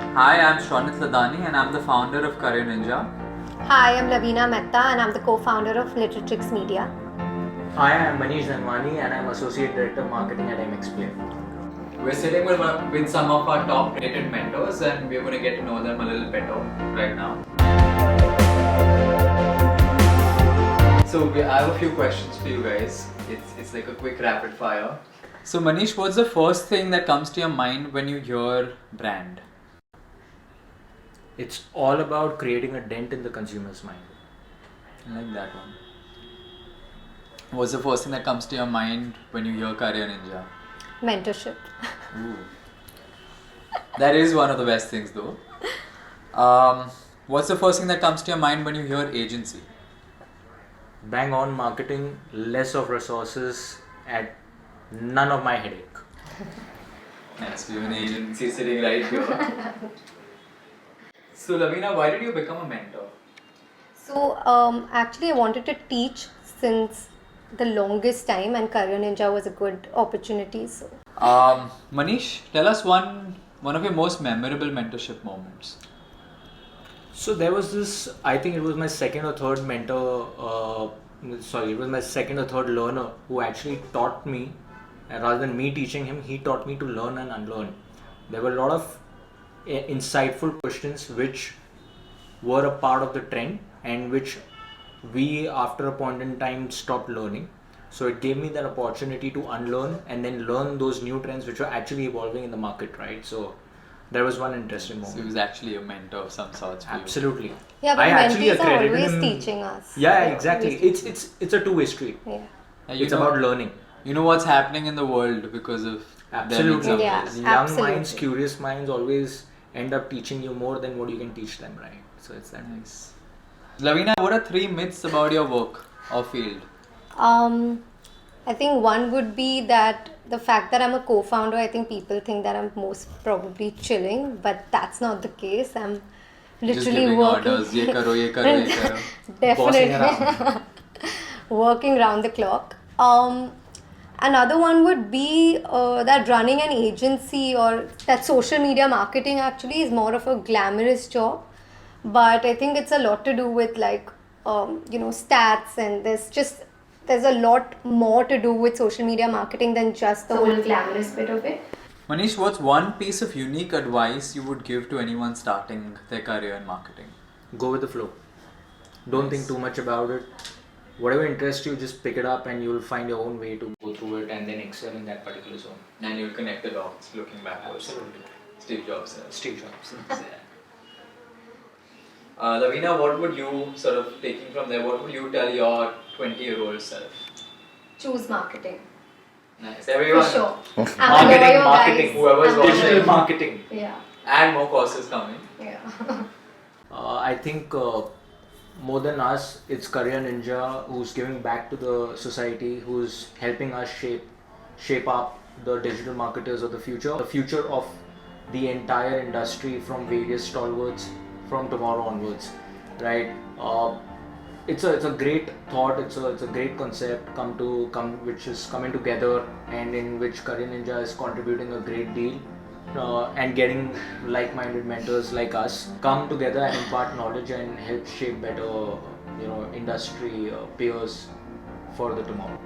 Hi, I'm Shwanit Ladani and I'm the founder of Career Ninja. Hi, I'm Lavina Mehta and I'm the co-founder of Literatrix Media. Hi, I'm Manish Dhanwani and I'm Associate Director Marketing at MXPlay. We're sitting with some of our top rated mentors and we're going to get to know them a little better right now. So I have a few questions for you guys. It's like a quick rapid fire. So Manish, what's the first thing that comes to your mind when you hear brand? It's all about creating a dent in the consumer's mind. I like that one. What's the first thing that comes to your mind when you hear Career Ninja? Mentorship. Ooh. That is one of the best things though. What's the first thing that comes to your mind when you hear agency? Bang on marketing, less of resources, at none of my headache. Nice, we have an agency sitting right here. So Lavina, why did you become a mentor? So actually I wanted to teach since the longest time and Career Ninja was a good opportunity. So Manish, tell us one of your most memorable mentorship moments. So there was this, I think it was my second or third it was my second or third learner who actually taught me, rather than me teaching him, he taught me to learn and unlearn. There were a lot of insightful questions which were a part of the trend and which we after a point in time stopped learning. So it gave me that opportunity to unlearn and then learn those new trends which were actually evolving in the market, right? So there was one interesting moment. So he was actually a mentor of some sort. Absolutely. yeah, but I actually mentees are accredited always him. teaching us. Yeah, They're exactly. always It's a two-way street. Yeah. It's about learning. You know what's happening in the world because of Absolutely. them in Yeah. some ways. Young absolutely. minds, curious minds always end up teaching you more than what you can teach them, right? So it's that. Nice. Lavina, what are 3 myths about your work or field? I think one would be that the fact that I'm a co-founder, I think people think that I'm most probably chilling, but that's not the case. I'm Just literally giving working. orders, ye karo, ye karo, ye karo. Bossing Definitely. around. Working round the clock. Another one would be that running an agency or that social media marketing actually is more of a glamorous job, but I think it's a lot to do with stats, and there's a lot more to do with social media marketing than just the whole glamorous bit of it. Manish, what's one piece of unique advice you would give to anyone starting their career in marketing? Go with the flow. Don't think too much about it. Whatever interests you, just pick it up and you'll find your own way to go through it and then excel in that particular zone. And you'll connect the dots looking backwards. Absolutely. Steve Jobs says. Steve Jobs. Lavina, what would you taking from there, what would you tell your 20-year-old self? Choose marketing. Nice. Everyone. For sure. Marketing, whoever's watching. digital marketing. Yeah. And more courses coming. Yeah. I think more than us, it's Career Ninja who's giving back to the society, who's helping us shape up the digital marketers of the future of the entire industry from various stalwarts from tomorrow onwards, right? It's a great thought. It's a great concept which is coming together, and in which Career Ninja is contributing a great deal. And getting like-minded mentors like us come together and impart knowledge and help shape better, industry peers for the tomorrow.